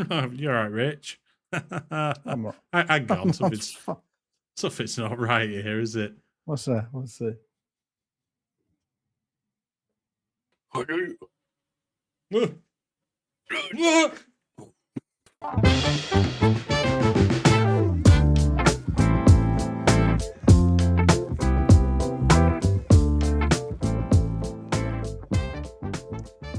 You're right, Rich. I'm all- Hang on, I'm something's not right here, is it? What's that? What's that?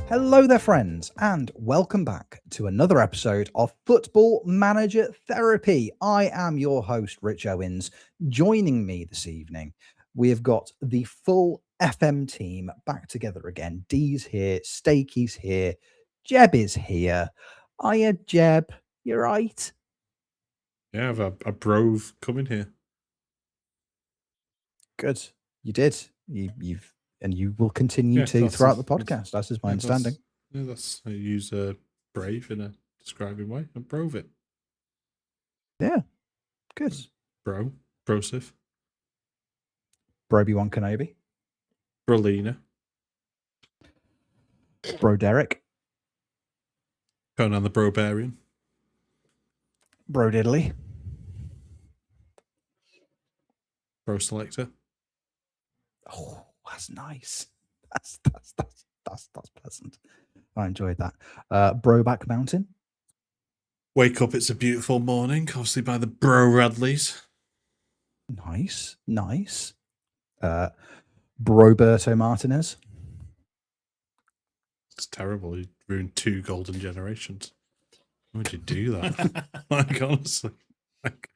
Hello there, friends, and welcome back to another episode of Football Manager Therapy. I am your host, Rich Owens. Joining me this evening, we have got the full FM team back together again. Dee's here, Steaky's here, Jeb is here. Hiya, Jeb. You're right. Yeah, I have a brove coming here. Good. You did. You've and you will continue to throughout the podcast. That is my understanding. That's I use brave in a describing way. I brove it. Yeah. Good. Brosif. Broby-Wan Kenobi. Brolina. Bro Derek. Conan the Brobarian. Bro Diddley. Bro Selector. Oh, that's nice. That's pleasant. I enjoyed that. Broback Mountain. Wake up, it's a beautiful morning, obviously by the Bro Radleys. Nice. Broberto Martinez. It's terrible. You ruined 2 golden generations. Why would you do that? Like, honestly. Like,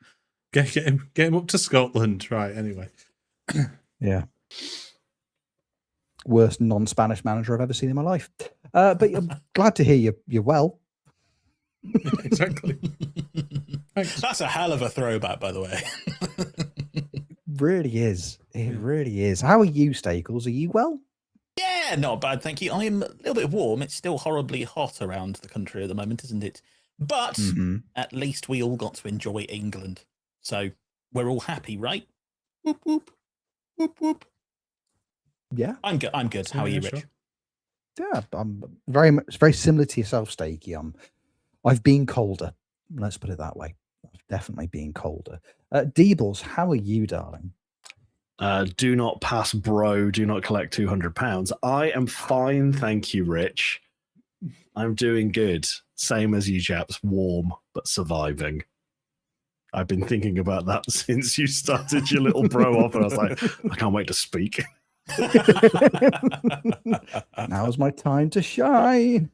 get him up to Scotland. Right, anyway. Yeah. Worst non-Spanish manager I've ever seen in my life. But I'm glad to hear you're well. Exactly. That's a hell of a throwback, by the way. Really is. It really is. How are you, Stakels? Are you well? Yeah, not bad, thank you. I'm a little bit warm. It's still horribly hot around the country at the moment, isn't it? But at least we all got to enjoy England. So we're all happy, right? Whoop, whoop. Whoop, whoop. Yeah. I'm good. How are you, Rich? Yeah, I'm very similar to yourself, Steaky. I've been colder. Let's put it that way. I've definitely been colder. Deebles, how are you, darling? Do not pass bro. Do not collect £200. I am fine, thank you, Rich. I'm doing good. Same as you chaps, warm but surviving. I've been thinking about that since you started your little bro off, and I was like, I can't wait to speak. Now's my time to shine.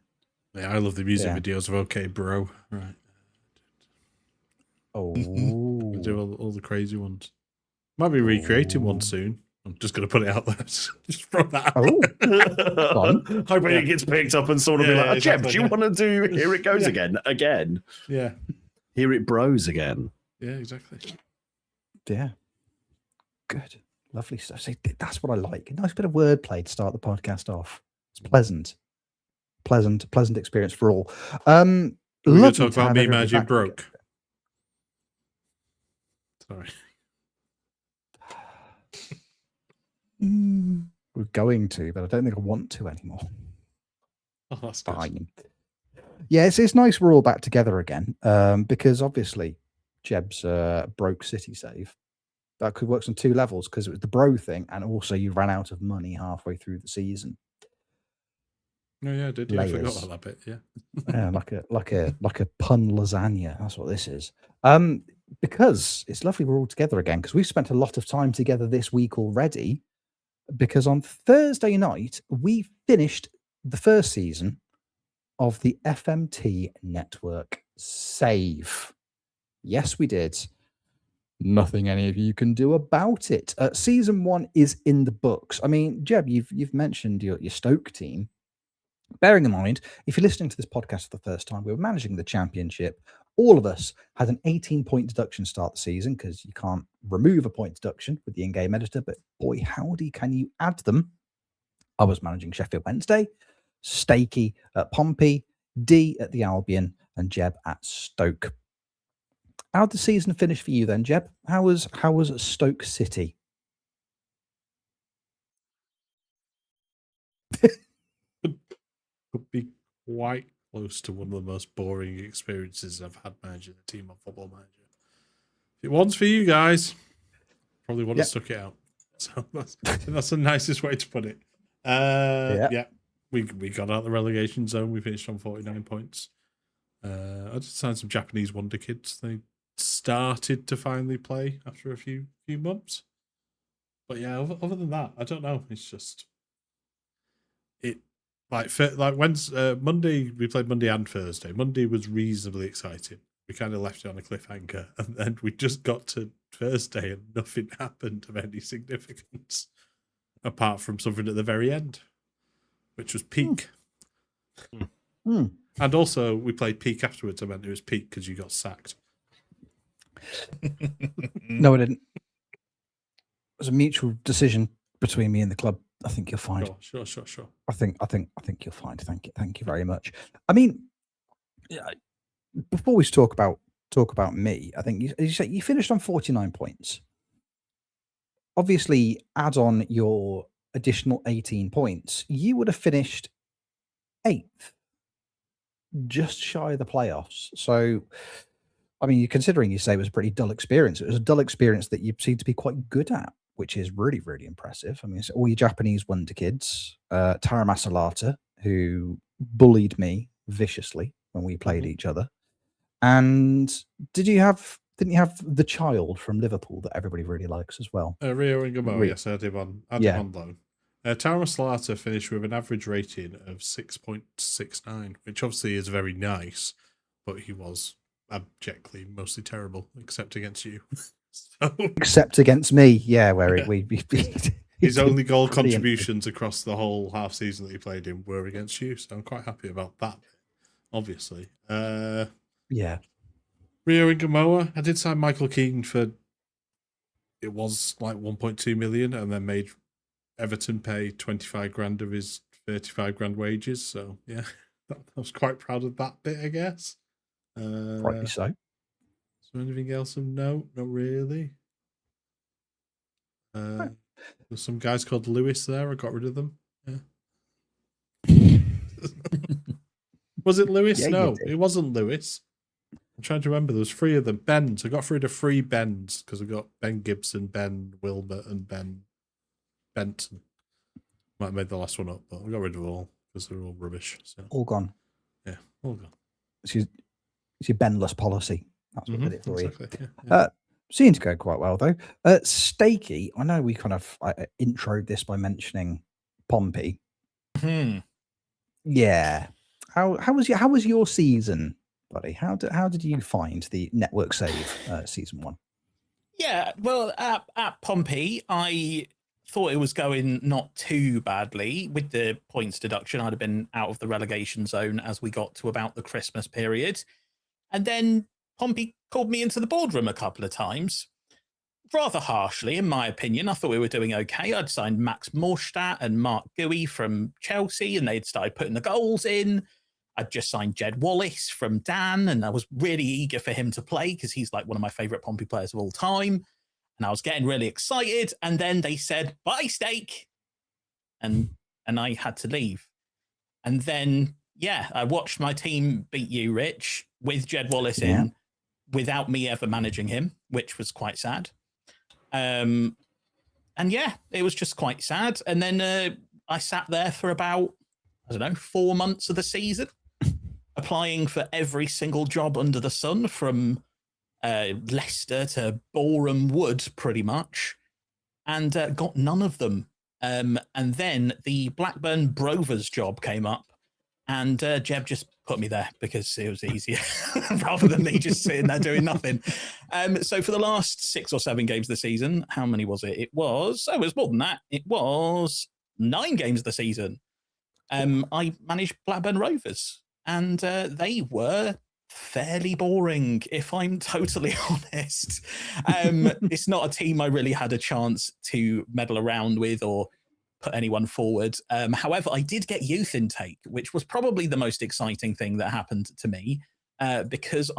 Yeah, I love the music videos of OK Bro. Right. Oh. We do all the crazy ones. Might be recreating one soon. I'm just going to put it out there. Just throw that out. Hoping it gets picked up and someone will be like, Jeb, do you want to do Here It Goes again? Yeah. Here It Bros again. Yeah, exactly. Yeah. Good. Lovely stuff. See, that's what I like. A nice bit of wordplay to start the podcast off. It's pleasant. Pleasant experience for all. We're going to talk about me managing broke. Sorry. We're going to, but I don't think I want to anymore. Oh, that's fine. Yeah, it's nice we're all back together again, because obviously Jeb's broke city save. That could work on 2 levels, because it was the bro thing, and also you ran out of money halfway through the season. No, yeah, I did. Yeah, I forgot about that bit. Yeah, yeah, like a pun lasagna. That's what this is. Because it's lovely we're all together again, because we've spent a lot of time together this week already. Because on Thursday night we finished the first season of the FMT network save. Yes, we did. Nothing any of you can do about it. Season 1 is in the books. I mean, Jeb, you've mentioned your Stoke team. Bearing in mind, if you're listening to this podcast for the first time, we were managing the championship. All of us had an 18-point deduction start the season, because you can't remove a point deduction with the in-game editor, but boy, howdy, can you add them? I was managing Sheffield Wednesday, Steaky at Pompey, D at the Albion, and Jeb at Stoke. How'd the season finish for you then, Jeb? How was Stoke City? Could be quite close to one of the most boring experiences I've had managing a team on Football Manager. If it one's for you guys, probably would have stuck it out. So that's the nicest way to put it. Yeah, we got out the relegation zone. We finished on 49 points. I just signed some Japanese wonder kids. They started to finally play after a few months. But yeah, other than that, I don't know. It's just Monday, we played Monday and Thursday. Monday was reasonably exciting. We kind of left it on a cliffhanger, and then we just got to Thursday and nothing happened of any significance apart from something at the very end, which was peak. And also, we played peak afterwards. I meant it was peak because you got sacked. No, I didn't. It was a mutual decision between me and the club. I think you'll find. Sure. I think you'll find. Thank you very much. I mean, before we talk about me, I think you said you finished on 49 points. Obviously, add on your additional 18 points, you would have finished 8th, just shy of the playoffs. So, I mean, considering you say it was a pretty dull experience, it was a dull experience that you seem to be quite good at, which is really, really impressive. I mean, it's all your Japanese wonder kids, Tara Masalata, who bullied me viciously when we played each other. And didn't you have the child from Liverpool that everybody really likes as well? Rio Ingamo, yes, I had him on loan. Tara Masalata finished with an average rating of 6.69, which obviously is very nice, but he was abjectly mostly terrible, except against you. So, except against me, yeah, where his only goal contributions across the whole half season that he played in were against you, so I'm quite happy about that, obviously. Yeah. Rio Ingamoa, I did sign Michael Keane for, it was like 1.2 million, and then made Everton pay 25 grand of his 35 grand wages. So yeah, I was quite proud of that bit, I guess. Rightly so. Is there anything else of note? Not really. There's some guys called Lewis there. I got rid of them. Yeah. Was it Lewis? Yeah, no, it wasn't Lewis. I'm trying to remember. There was 3 of them. Bens. I got rid of 3 Bens because I got Ben Gibson, Ben Wilmot, and Ben Benson. Might have made the last one up, but I got rid of all because they're all rubbish. So. All gone. Yeah, all gone. It's your Benless policy. That's what did it for exactly. you. Yeah. Seemed to go quite well though. Steaky, I know we kind of introed this by mentioning Pompey. Yeah. How was your season, buddy? How did you find the network save season 1? Yeah, well, at Pompey, I thought it was going not too badly with the points deduction. I'd have been out of the relegation zone as we got to about the Christmas period. And then Pompey called me into the boardroom a couple of times, rather harshly, in my opinion. I thought we were doing okay. I'd signed Max Morstadt and Mark Gooey from Chelsea, and they'd started putting the goals in. I'd just signed Jed Wallace from Dan, and I was really eager for him to play because he's like one of my favourite Pompey players of all time. And I was getting really excited. And then they said, bye, Steak. And I had to leave. And then, yeah, I watched my team beat you, Rich, with Jed Wallace in, without me ever managing him, which was quite sad. And yeah, it was just quite sad. And then I sat there for about, 4 months of the season, applying for every single job under the sun, from Leicester to Boreham Wood, pretty much, and got none of them. And then the Blackburn Brovers job came up, and Jeb just put me there because it was easier rather than me just sitting there doing nothing. So for the last 6 or 7 games of the season, how many was it? It was more than that. It was 9 games of the season. I managed Blackburn Rovers, and they were fairly boring, if I'm totally honest. It's not a team I really had a chance to meddle around with or put anyone forward. However, I did get youth intake, which was probably the most exciting thing that happened to me, because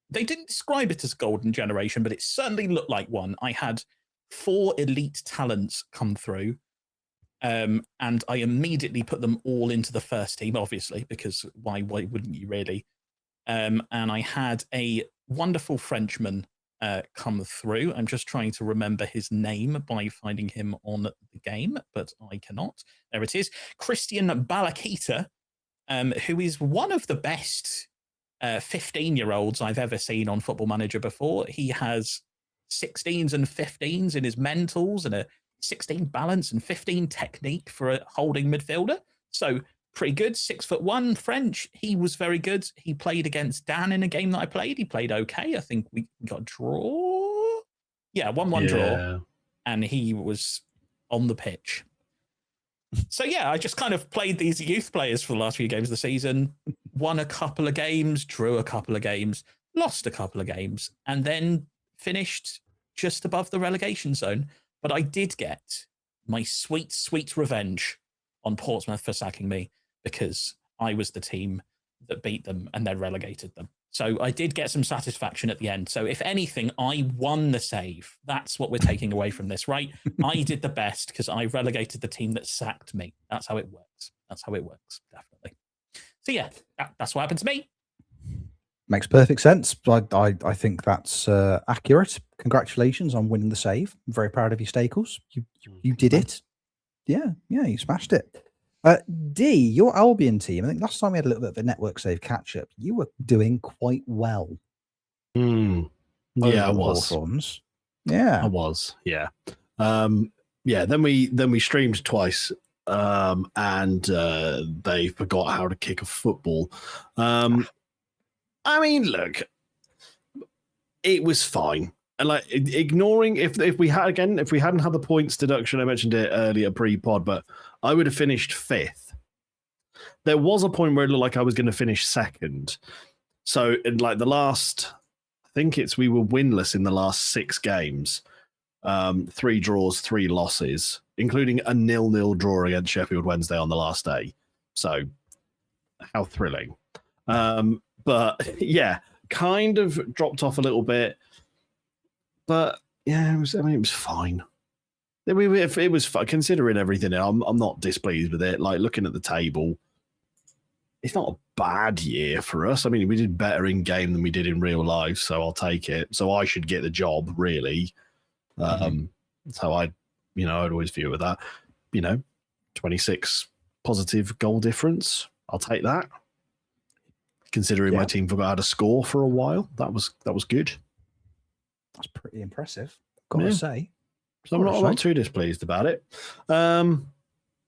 they didn't describe it as golden generation, but it certainly looked like one. I had 4 elite talents come through, And I immediately put them all into the first team, obviously, because why wouldn't you really? And I had a wonderful Frenchman come through. I'm just trying to remember his name by finding him on the game, but I cannot. There it is. Christian Balakita, who is one of the best 15-year-olds I've ever seen on Football Manager before. He has 16s and 15s in his mentals and a 16 balance and 15 technique for a holding midfielder. So pretty good. 6'1", French. He was very good. He played against Dan in a game that I played. He played okay. I think we got a draw. Yeah, 1-1 draw. And he was on the pitch. So yeah, I just kind of played these youth players for the last few games of the season, won a couple of games, drew a couple of games, lost a couple of games, and then finished just above the relegation zone. But I did get my sweet, sweet revenge on Portsmouth for sacking me because I was the team that beat them and then relegated them. So I did get some satisfaction at the end. So if anything, I won the save. That's what we're taking away from this, right? I did the best because I relegated the team that sacked me. That's how it works. That's how it works, definitely. So yeah, that's what happened to me. Makes perfect sense. I think that's accurate. Congratulations on winning the save. I'm very proud of you, Stakels. You did it. Yeah, you smashed it. D, your Albion team, I think last time we had a little bit of a network save catch-up, you were doing quite well. Yeah, I was. Hawthorns. Yeah. I was, yeah. Then we streamed twice, and they forgot how to kick a football. I mean, look, it was fine. And like ignoring if we hadn't had the points deduction, I mentioned it earlier pre-pod, but I would have finished 5th. There was a point where it looked like I was going to finish 2nd. So in like the last, I think we were winless in the last 6 games. 3 draws, 3 losses, including a 0-0 draw against Sheffield Wednesday on the last day. So how thrilling. But yeah, kind of dropped off a little bit. But yeah, it was fine. It was fun, considering everything. I'm not displeased with it. Like looking at the table, it's not a bad year for us. I mean, we did better in game than we did in real life, so I'll take it. So I should get the job, really. So I'd always view it with that. 26 positive goal difference. I'll take that. Considering my team forgot how to score for a while, that was good. That's pretty impressive, gotta say. So I'm not too displeased about it. But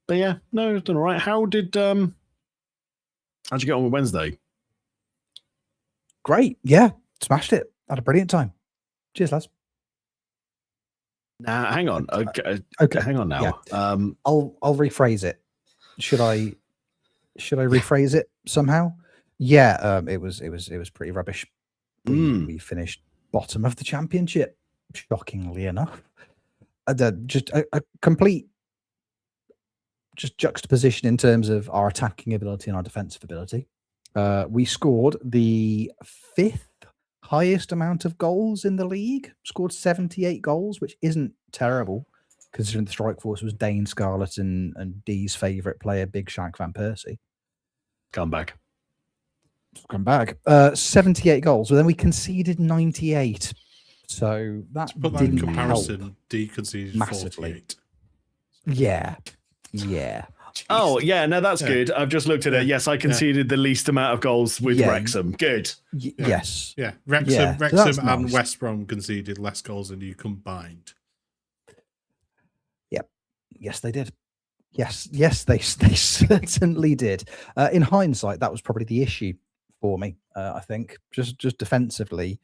yeah, no, it's done all right. How'd you get on with Wednesday? Great, yeah, smashed it. Had a brilliant time. Cheers, lads. Now, hang on. Okay, hang on now. Yeah. I'll rephrase it. Should I rephrase it somehow? Yeah, it was pretty rubbish. We finished bottom of the championship, shockingly enough. Just a complete juxtaposition in terms of our attacking ability and our defensive ability. We scored the 5th highest amount of goals in the league. Scored 78 goals, which isn't terrible considering the strike force was Dane Scarlett and D's favourite player, Big Shaq Van Persie. Come back. 78 goals, but then we conceded 98. So that didn't in comparison, help D conceded massively. 48. Yeah. Jeez. Oh, yeah, no, that's good. I've just looked at it. Yes, I conceded the least amount of goals with Wrexham. Good. Yes. Yeah, Wrexham so and nice. West Brom conceded less goals than you combined. Yep. Yes, they did. Yes, they certainly did. In hindsight, that was probably the issue for me. I think just defensively,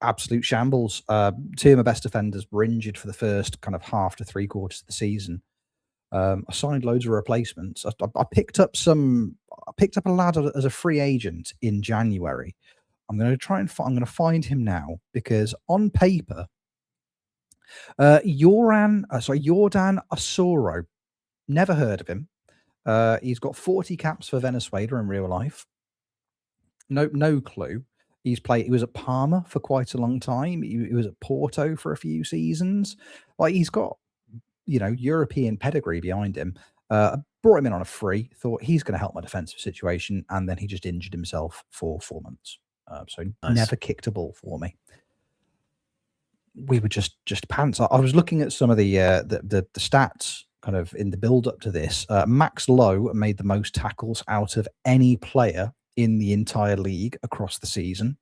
absolute shambles. 2 of my best defenders were injured for the first kind of half to 3/4 of the season. I signed loads of replacements. I picked up a lad as a free agent in January. I'm going to find him now because on paper, Jordan Asoro. Never heard of him. He's got 40 caps for Venezuela in real life. No clue. He was at Parma for quite a long time. He was at Porto for a few seasons. Like he's got European pedigree behind him. Brought him in on a free, thought he's going to help my defensive situation, and then he just injured himself for 4 months. So Nice. never kicked a ball for me. We were just pants. I was looking at some of the stats kind of in the build up to this. Max Lowe made the most tackles out of any player in the entire league across the season,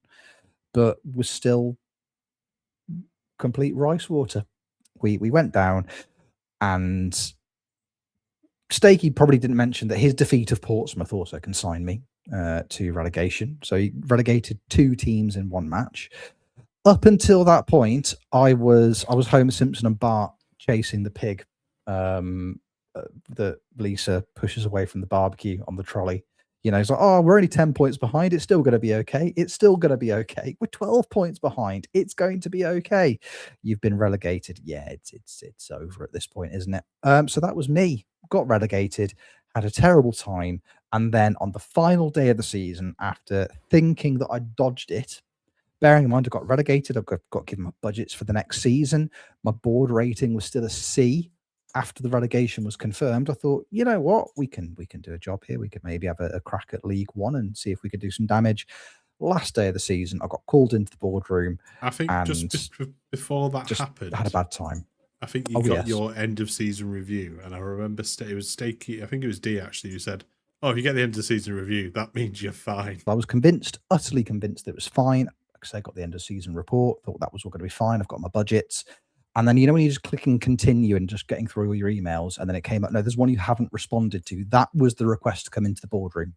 but was still complete rice water. We went down, and Steaky probably didn't mention that his defeat of Portsmouth also consigned me to relegation. So he relegated 2 teams in 1 match. Up until that point, I was Homer Simpson and Bart chasing the pig that Lisa pushes away from the barbecue on the trolley. It's like, oh, we're only 10 points behind. It's still going to be okay. It's still going to be okay. We're 12 points behind. It's going to be okay. You've been relegated. Yeah, it's over at this point, isn't it? So that was me. Got relegated, had a terrible time, and then on the final day of the season, after thinking that I dodged it, bearing in mind I got relegated, I've got given my budgets for the next season. My board rating was still a C. After the relegation was confirmed, I thought, you know what, we can do a job here. We could maybe have a crack at League One and see if we could do some damage. Last day of the season, I got called into the boardroom. I think just before that happened, I had a bad time. I think you got your end of season review, and I remember it was Steaky. I think it was D actually who said, "Oh, if you get the end of season review, that means you're fine." I was convinced, utterly convinced, it was fine. Because I got the end of season report, thought that was all going to be fine. I've got my budgets. And then, when you just click and continue and just getting through all your emails, and then it came up, no, there's one you haven't responded to. That was the request to come into the boardroom.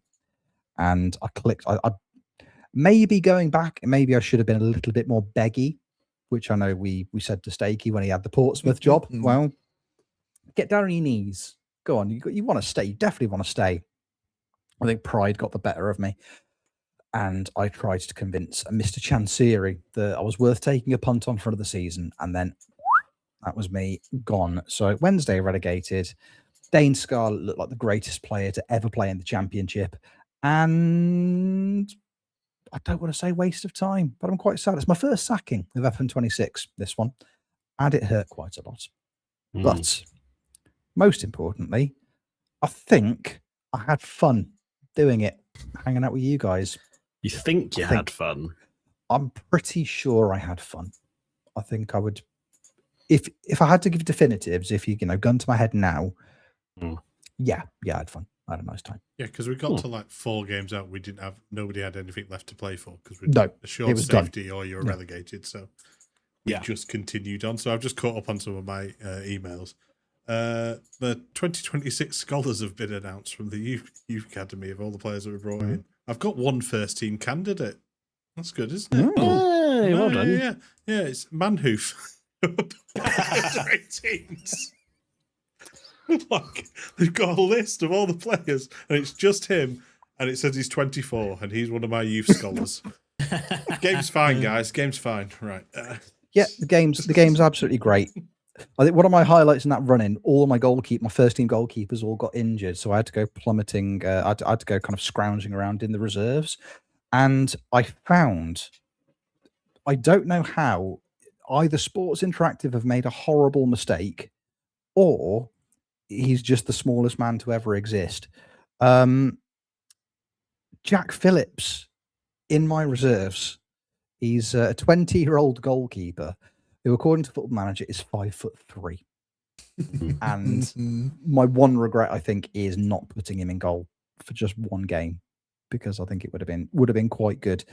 And I clicked. I maybe going back, maybe I should have been a little bit more beggy, which I know we said to Steaky when he had the Portsmouth job. Well, get down on your knees. Go on. You want to stay. You definitely want to stay. I think pride got the better of me. And I tried to convince Mr. Chancery that I was worth taking a punt on for the season. And then that was me gone. So Wednesday relegated. Dane Scarlett looked like the greatest player to ever play in the Championship. And I don't want to say waste of time, but I'm quite sad. It's my first sacking of FM26, this one. And it hurt quite a lot. But most importantly, I think I had fun doing it, hanging out with you guys. You think you had fun? I'm pretty sure I had fun. I think I would, if I had to give definitives, if you gun to my head now, yeah, I had fun. I had a nice time. Yeah, because we got to like 4 games out, nobody had anything left to play for because we assured safety or you're relegated. So we just continued on. So I've just caught up on some of my emails. The 2026 scholars have been announced from the youth academy of all the players that we brought in. I've got one first team candidate. That's good, isn't it? Hey, well done. Yeah, it's Manhoof. 18s. Like, they've got a list of all the players, and it's just him, and it says he's 24, and he's one of my youth scholars. Game's fine, guys. Game's fine. Right. The game's absolutely great. I think one of my highlights in that run-in, all my first team goalkeepers all got injured, so I had to go plummeting. I had to go kind of scrounging around in the reserves, and I found, I don't know how, either Sports Interactive have made a horrible mistake, or he's just the smallest man to ever exist. Jack Phillips in my reserves. He's a 20-year-old goalkeeper who, according to Football Manager, is 5'3". And my one regret, I think, is not putting him in goal for just one game, because I think it would have been quite good.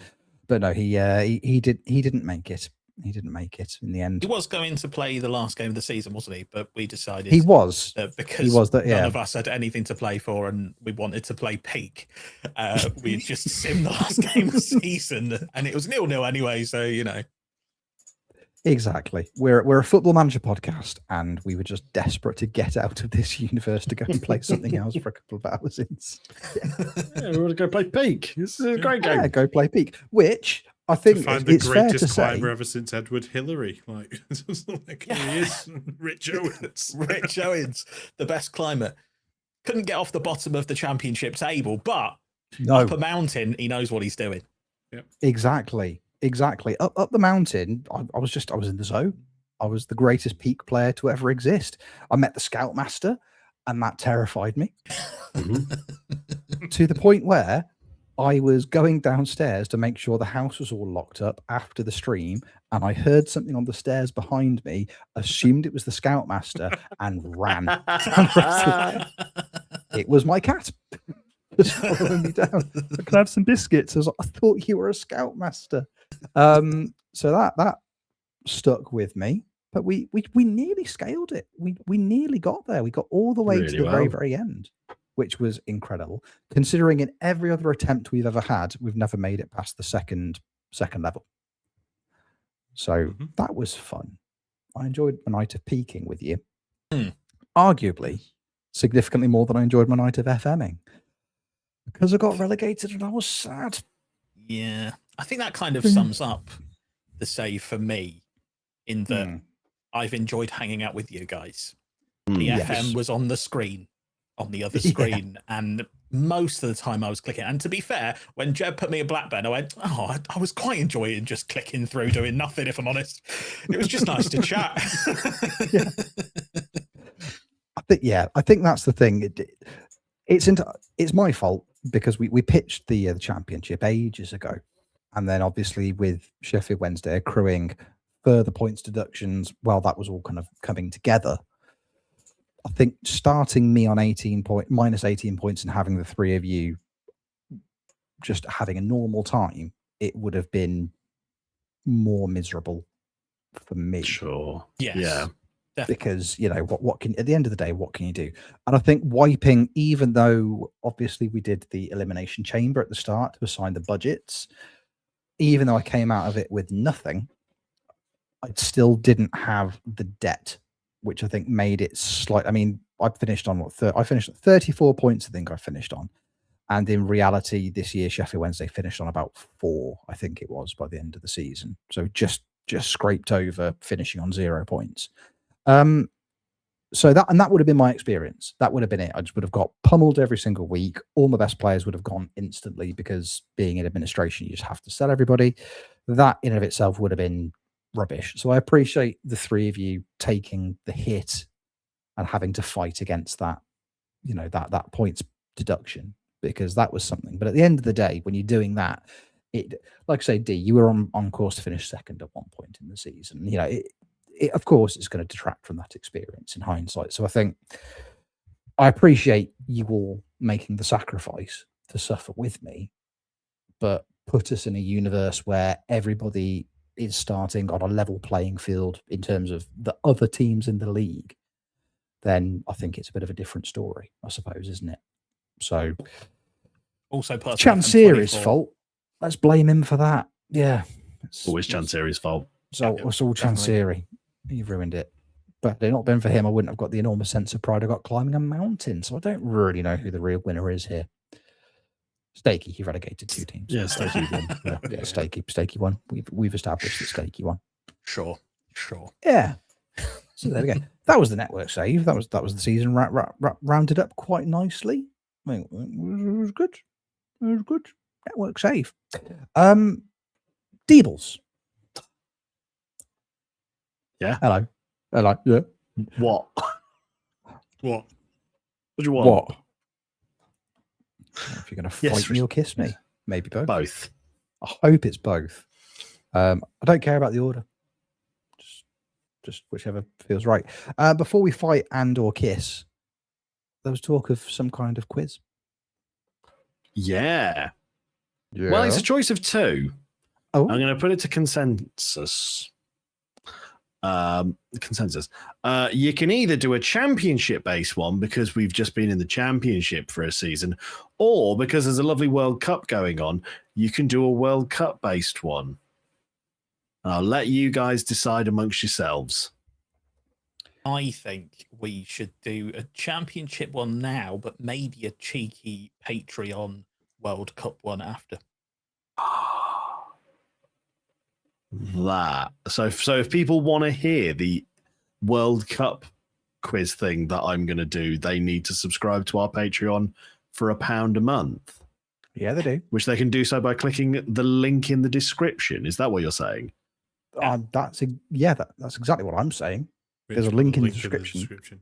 But no, he didn't make it. He didn't make it in the end. He was going to play the last game of the season, wasn't he? But we decided because none of us had anything to play for, and we wanted to play peak. We just simmed the last game of the season, and it was 0-0 anyway. So Exactly. We're a Football Manager podcast, and we were just desperate to get out of this universe to go and play something else for a couple of hours. We want to go play Peak. This is a great game. Yeah, go play Peak, which I think to find it's the fair to greatest say, climber ever since Edward Hillary. Like he is Rich Owens. Rich Owens, the best climber. Couldn't get off the bottom of the championship table, but up a mountain, he knows what he's doing. Yep. Exactly. Up the mountain, I was in the zone. I was the greatest peak player to ever exist. I met the Scoutmaster, and that terrified me to the point where I was going downstairs to make sure the house was all locked up after the stream, and I heard something on the stairs behind me, assumed it was the Scoutmaster, and ran. It was my cat. Just following me down. I could have some biscuits. I thought you were a Scoutmaster. So that stuck with me. But we nearly scaled it. We nearly got there. We got all the way to the very, very end, which was incredible. Considering in every other attempt we've ever had, we've never made it past the second level. So that was fun. I enjoyed my night of peaking with you. Arguably, significantly more than I enjoyed my night of FMing. Because I got relegated and I was sad. Yeah. I think that kind of sums up the save for me in that I've enjoyed hanging out with you guys. The FM was on the screen, on the other screen, and most of the time I was clicking. And to be fair, when Jeb put me a black belt, I went, oh, I was quite enjoying just clicking through, doing nothing, if I'm honest. It was just nice to chat. I think that's the thing. It's my fault because we pitched the championship ages ago. And then obviously with Sheffield Wednesday accruing further points deductions, well, that was all kind of coming together. I think starting me on minus 18 points and having the three of you just having a normal time, it would have been more miserable for me. Sure. Yes. Yeah. Definitely. Because, you know, what can, at the end of the day, what can you do? And I think wiping, even though obviously we did the elimination chamber at the start to assign the budgets, even though I came out of it with nothing, I still didn't have the debt, which I think made it slight. I mean, I finished on I finished at 34 points, I think I finished on. And in reality, this year, Sheffield Wednesday finished on about 4, I think it was, by the end of the season. So just scraped over, finishing on 0 points. So that would have been my experience. That would have been it. I just would have got pummeled every single week. All my best players would have gone instantly because being in administration, you just have to sell everybody. That in and of itself would have been rubbish. So I appreciate the three of you taking the hit and having to fight against that, you know, that points deduction, because that was something. But at the end of the day, when you're doing that, it, like I say, D, you were on course to finish second at one point in the season. You know, it of course it's going to detract from that experience in hindsight. So I think I appreciate you all making the sacrifice to suffer with me, but put us in a universe where everybody is starting on a level playing field in terms of the other teams in the league, then I think it's a bit of a different story, I suppose, isn't it? So also Chancery's fault. Let's blame him for that. Yeah. Always Chancery's fault. So it's all Chancery. You've ruined it. But had it not been for him, I wouldn't have got the enormous sense of pride I got climbing a mountain. So I don't really know who the real winner is here. Steaky, he relegated 2 teams. Yeah, Steaky won. Yeah, Steaky won. We've established that Steaky won. Sure. Yeah. So there we go. That was the network save. That was the season rounded up quite nicely. I mean, it was good. It was good. Network save. Deebles. Yeah. Hello. Yeah. What? What? What do you want? What? If you're going to fight Yes, me or kiss me, maybe both. Both. I hope it's both. I don't care about the order. Just whichever feels right. Before we fight and or kiss, there was talk of some kind of quiz. Yeah. Well, it's a choice of 2. Oh. I'm going to put it to consensus. You can either do a championship-based one because we've just been in the championship for a season, or because there's a lovely World Cup going on, you can do a World Cup-based one. I'll let you guys decide amongst yourselves. I think we should do a championship one now, but maybe a cheeky Patreon World Cup one after. That. So if people want to hear the World Cup quiz thing that I'm going to do, they need to subscribe to our Patreon for £1 a month. Yeah, they do. Which they can do so by clicking the link in the description. Is that what you're saying? That's exactly what I'm saying. There's a Rich, link in the in description.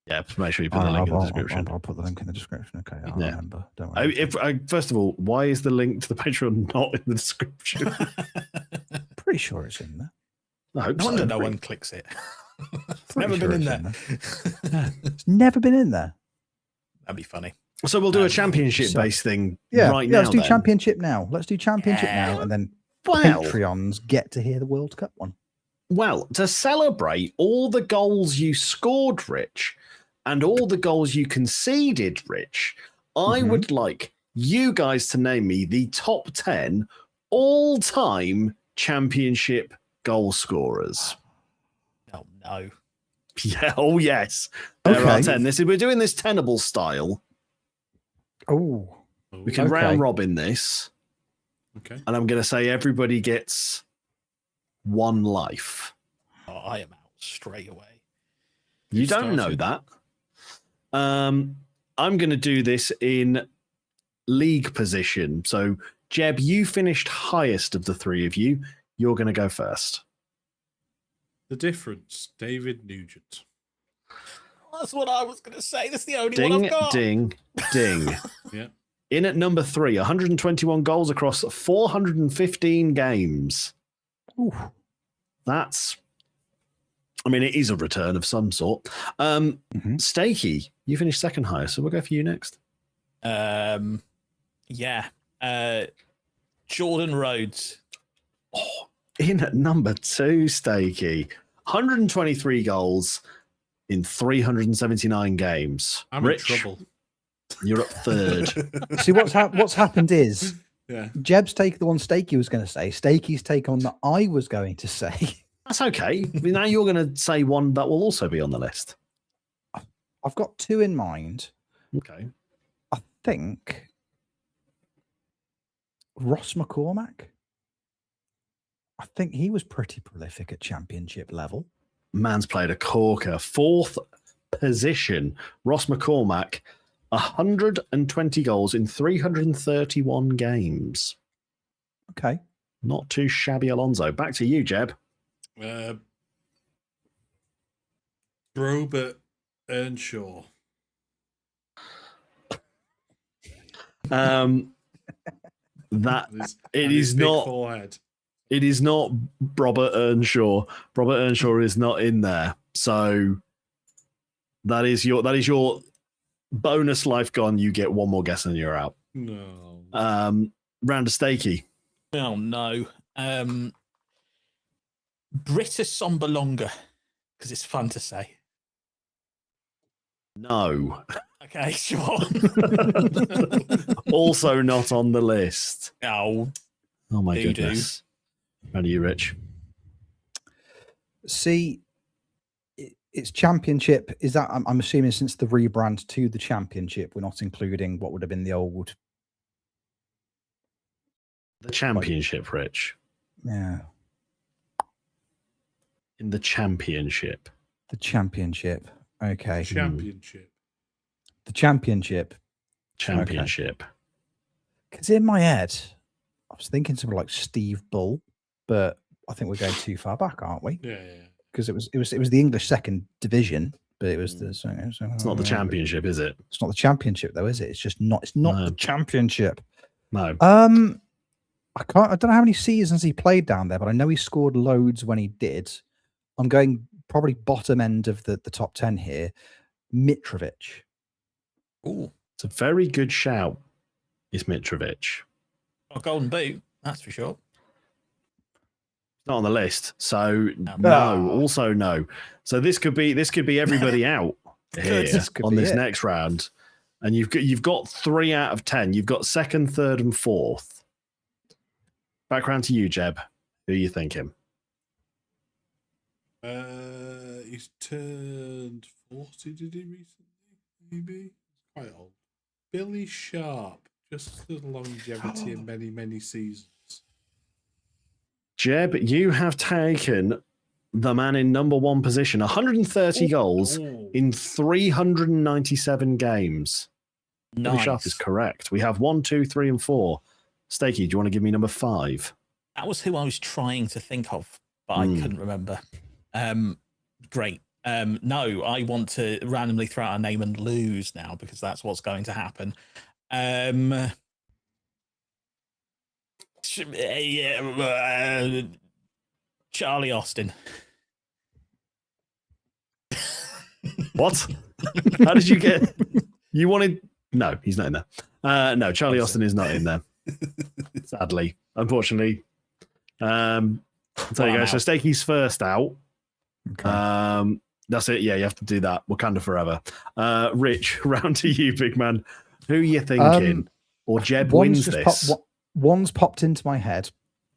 Yeah, make sure you put the link in the description. I'll put the link in the description. Okay, I'll Yeah. remember. Don't worry. First of all, why is the link to the Patreon not in the description? Pretty sure it's in there. I hope No so. wonder no one clicks it. It's Pretty never sure been in it's there. It's never been in there. That'd be funny. So we'll do a championship-based thing right now. Let's do then. championship now. Let's do championship now, and then Well, Patreons get to hear the World Cup one. well, to celebrate all the goals you scored, Rich, and all the goals you conceded, Rich, I would like you guys to name me the top 10 all-time championship goal scorers. Oh no. Yeah, oh yes. There are 10. We're doing this tenable style. Oh. We can round robin this. Okay. And I'm going to say everybody gets one life. Oh, I am out straight away. You don't know that. I'm going to do this in league position. So, Jeb, you finished highest of the three of you. You're going to go first. The difference, David Nugent. That's what I was going to say. That's the only Ding, one I've got. ding, ding. Yeah. In at number 3, 121 goals across 415 games. Ooh. That's, I mean, it is a return of some sort. Steaky, you finished second highest, so we'll go for you next. Yeah. Jordan Rhodes. Oh, in at number 2, Steaky, 123 goals in 379 games. I'm Rich, in trouble. you're up third. See, what's happened is Yeah. Jeb's take the one Steaky was going to say. Steaky's take on that I was going to say. That's okay. Now you're going to say one that will also be on the list. I've got 2 in mind. Okay. I think Ross McCormack. I think he was pretty prolific at championship level. Man's played a corker. 4th position. Ross McCormack, 120 goals in 331 games. Okay. Not too shabby, Alonso. Back to you, Jeb. Robert Earnshaw. It is not. Forehead. It is not Robert Earnshaw. Robert Earnshaw is not in there. So that is your bonus life gone. You get one more guess and you're out. No. Round of Steaky. Oh no. Britta Sombalonga, because it's fun to say. No. Okay, sure. Also not on the list. Oh, Oh my Do-do. goodness. Round of you, Rich. See, it's championship. Is that I'm assuming since the rebrand to the championship, we're not including what would have been the old. The championship, Rich. Yeah, In the championship. the championship. Okay, Championship. the championship. Championship. Because in my head, I was thinking something like Steve Bull, but I think we're going too far back, aren't we? Yeah. Because it was the English second division, but it was the. It's not the championship, is it? It's not the championship, though, is it? It's just not. It's not No. the championship. No. I don't know how many seasons he played down there, but I know he scored loads when he did. I'm going probably bottom end of the top 10 here. Mitrovic. ooh, It's a very good shout. It's Mitrovic. a golden boot, that's for sure. Not on the list. So Ah. no. Also no. So this could be everybody out here This could on be this it. next round. And you've got 3 out of 10. You've got second, third, and fourth. Back round to you, Jeb. Who are you thinking? He's turned 40, did he recently? Maybe? Quite old. Billy Sharp. Just the longevity of many, many seasons. Jeb, you have taken the man in number 1 position. 130 goals Oh. in 397 games. Billy Sharp is correct. We have 1, 2, 3, and 4. Steaky, do you want to give me number 5? That was who I was trying to think of but I couldn't remember. Great. No, I want to randomly throw out a name and lose now because that's what's going to happen. Charlie Austin. What? How did you get? You wanted? No, he's not in there. No, Charlie Austin is not in there. Sadly, unfortunately. There you go. So Steaky's first out. Okay. That's it. Yeah, you have to do that. Wakanda forever. Rich, round to you, big man. Who are you thinking? Or Jeb wins this? One's popped into my head.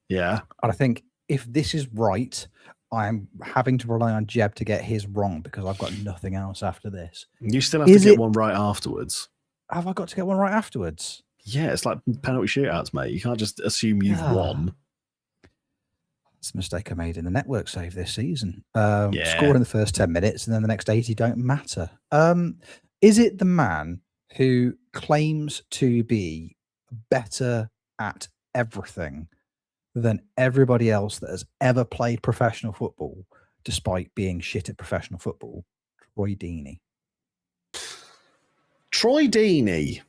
Yeah. And I think if this is right, I'm having to rely on Jeb to get his wrong because I've got nothing else after this. You still have to get one right afterwards. Have I got to get one right afterwards? Yeah, it's like penalty shootouts, mate. You can't just assume you've won. It's a mistake I made in the network save this season. Yeah. Score in the first 10 minutes and then the next 80 don't matter. Is it the man who claims to be better at everything than everybody else that has ever played professional football, despite being shit at professional football? Troy Deeney. Troy Deeney.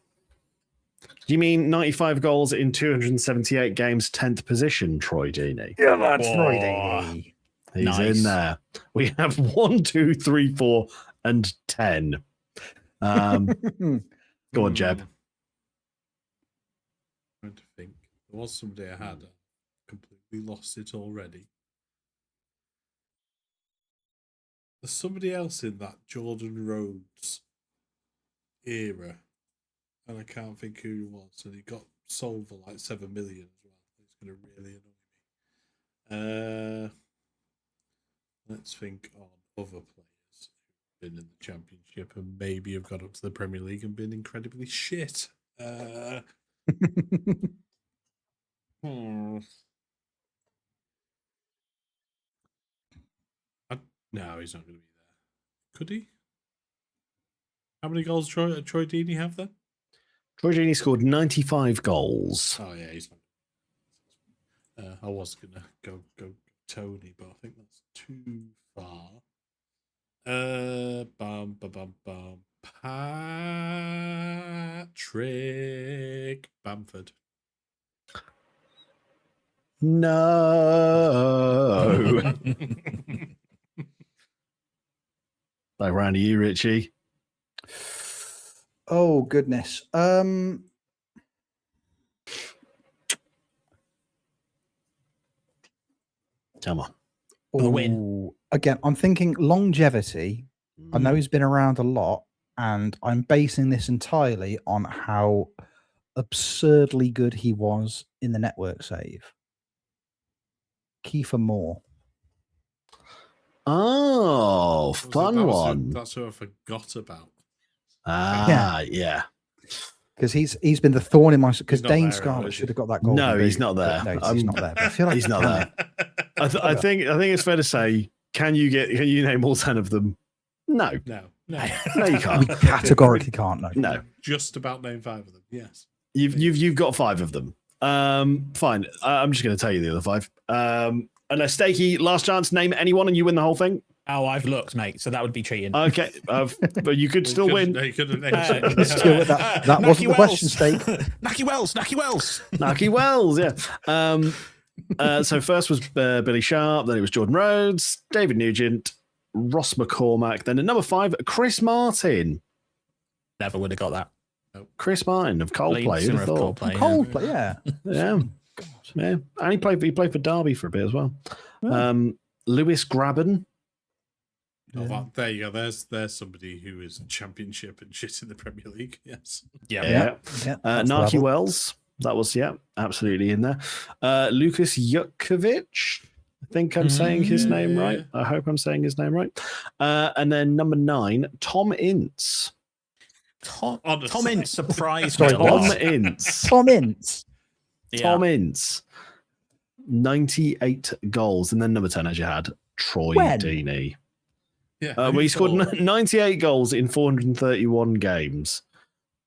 Do you mean 95 goals in 278 games, 10th position, Troy Deeney? Yeah, that's Troy Deeney. He's in there. We have 1, 2, 3, 4, and 10. Go on, Jeb. I'm trying to think. There was somebody I had. Completely lost it already. There's somebody else in that Jordan Rhodes era, and I can't think who he was. And he got sold for like 7 million as well. It's going to really annoy me. Let's think on other players who've been in the Championship and maybe have got up to the Premier League and been incredibly shit. No, he's not going to be there. Could he? How many goals Troy Deeney have then? Troy Deeney scored 95 goals. Oh yeah, he's not. I was going to go Tony, but I think that's too far. Patrick Bamford. No. Back round to you, Richie. Oh goodness. Come on. For the win. Again, I'm thinking longevity. I know he's been around a lot, and I'm basing this entirely on how absurdly good he was in the network save. Kiefer Moore. Oh, fun one. That's who I forgot about. Yeah. Because he's been the thorn in my... Because He's not Dane there, Scarlett is he? should have got that goal. No, he's not there. No, he's not there. But I feel like He's not there. I think it's fair to say, can you name all 10 of them? No. No, No, you can't. we categorically can't. No. just about name 5 of them. Yes, You've got 5 of them. Fine. I'm just going to tell you the other 5. Unless Steaky, last chance, name anyone and you win the whole thing. Oh, I've looked, mate. So that would be cheating. Okay, but you could still win. No, you could have named That wasn't the question, Steak. Nacky Wells. Naki Wells, yeah. So first was Billy Sharp, then it was Jordan Rhodes, David Nugent, Ross McCormack, then at number 5, Chris Martin. Never would have got that. Chris Martin of Coldplay. Lead singer of Coldplay, Coldplay, yeah. Yeah. And he played for Derby for a bit as well. Lewis Graben. Oh, there you go. There's somebody who is Championship and shit in the Premier League. Yes. Yeah. Naki Wells. That was, absolutely in there. Lucas Jukovic. I think I'm saying his name right. I hope I'm saying his name right. And then number 9, Tom Ince. Tom Ince surprised Sorry, me. what? Tom Ince. Tom Ince. Tom Ince. 98 goals. And then number 10, as you had, Troy Deeney. Yeah. He scored 98 goals in 431 games.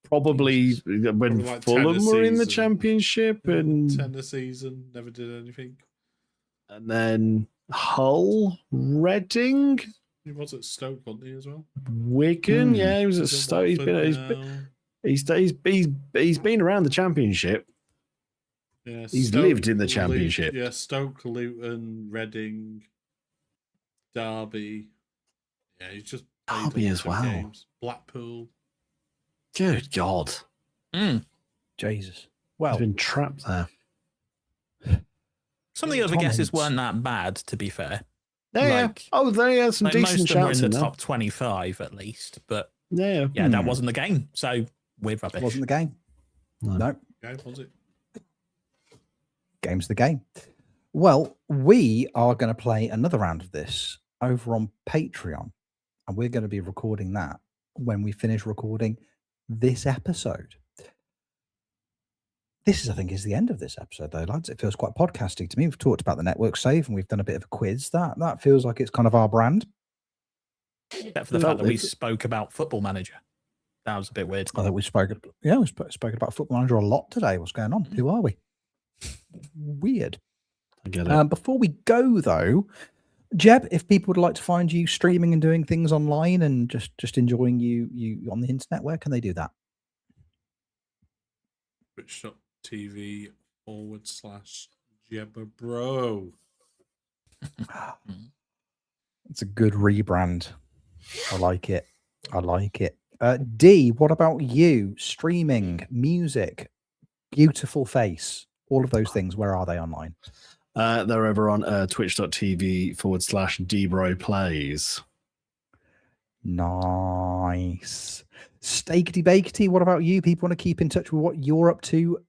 Probably when like Fulham were in the Championship and 10 a season, never did anything. And then Hull, Reading, He was at Stoke, wasn't he, as well? Wigan. Yeah, he was at He's at Stoke. He's been around the Championship. Yeah, He's Stoke, lived in the Championship. Yeah, Stoke, Luton, Reading, Derby. Yeah, he's just played Derby lots as of well. games. Blackpool. Good God. Jesus. He's Well, been trapped there. Some of the other Tom guesses Hinks. weren't that bad, to be fair. Yeah. Oh, they had some Like most decent of them were shouts in in the there. top 25 at least, but Yeah. yeah, that wasn't the game. So we're rubbish. wasn't the game. No. Okay, was it? Game's the game. Well, we are going to play another round of this over on Patreon, and we're going to be recording that when we finish recording this episode. This is, I think, is the end of this episode, though, lads. It feels quite podcasty to me. We've talked about the network save, and we've done a bit of a quiz. That feels like it's kind of our brand. Except for the fact that we spoke about Football Manager. That was a bit weird. I think we spoken about Football Manager a lot today. What's going on? Who are we? Weird. I get it. Before we go, though, Jeb, if people would like to find you streaming and doing things online and just enjoying you on the internet, where can they do that? Twitch.tv/Jebabro. It's a good rebrand. I like it. D, what about you? Streaming, music, beautiful face, all of those things. Where are they online? They're over on twitch.tv/DBroPlays. Nice. Steakity Bakety, what about you? People want to keep in touch with what you're up to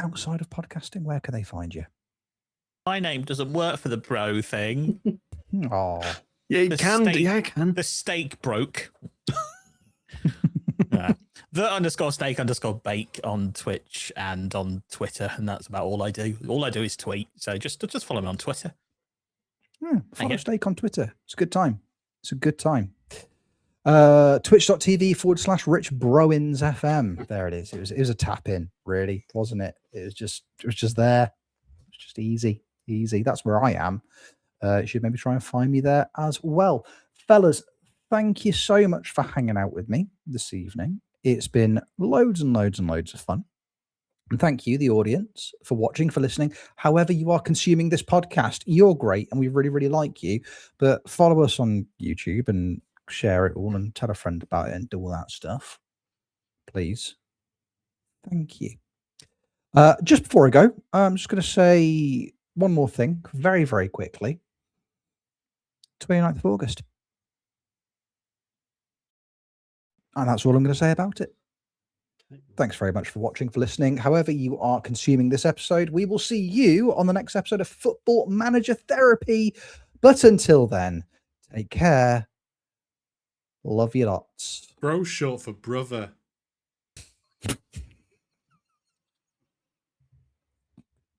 outside of podcasting. Where can they find you? My name doesn't work for the bro thing. Oh, Yeah, you The can. steak- Yeah, you can. The steak broke. The_steak_bake on Twitch and on Twitter, and that's about all I do. All I do is tweet. So just follow me on Twitter. follow you. Steak on Twitter. It's a good time. Twitch.tv/Rich Browins FM. There it is. It was a tap in, really, wasn't it? It was just there. It's just easy. That's where I am. You should maybe try and find me there as well. Fellas, thank you so much for hanging out with me this evening. It's been loads and loads and loads of fun. And thank you, the audience, for watching, for listening. However you are consuming this podcast, you're great, and we really, really like you. But follow us on YouTube and share it all and tell a friend about it and do all that stuff. Please. Thank you. Just before I go, I'm just going to say one more thing very, very quickly. 29th of August. And that's all I'm going to say about it. Thanks very much for watching, for listening. However you are consuming this episode, we will see you on the next episode of Football Manager Therapy. But until then, take care. Love you lots. Bro's short for brother.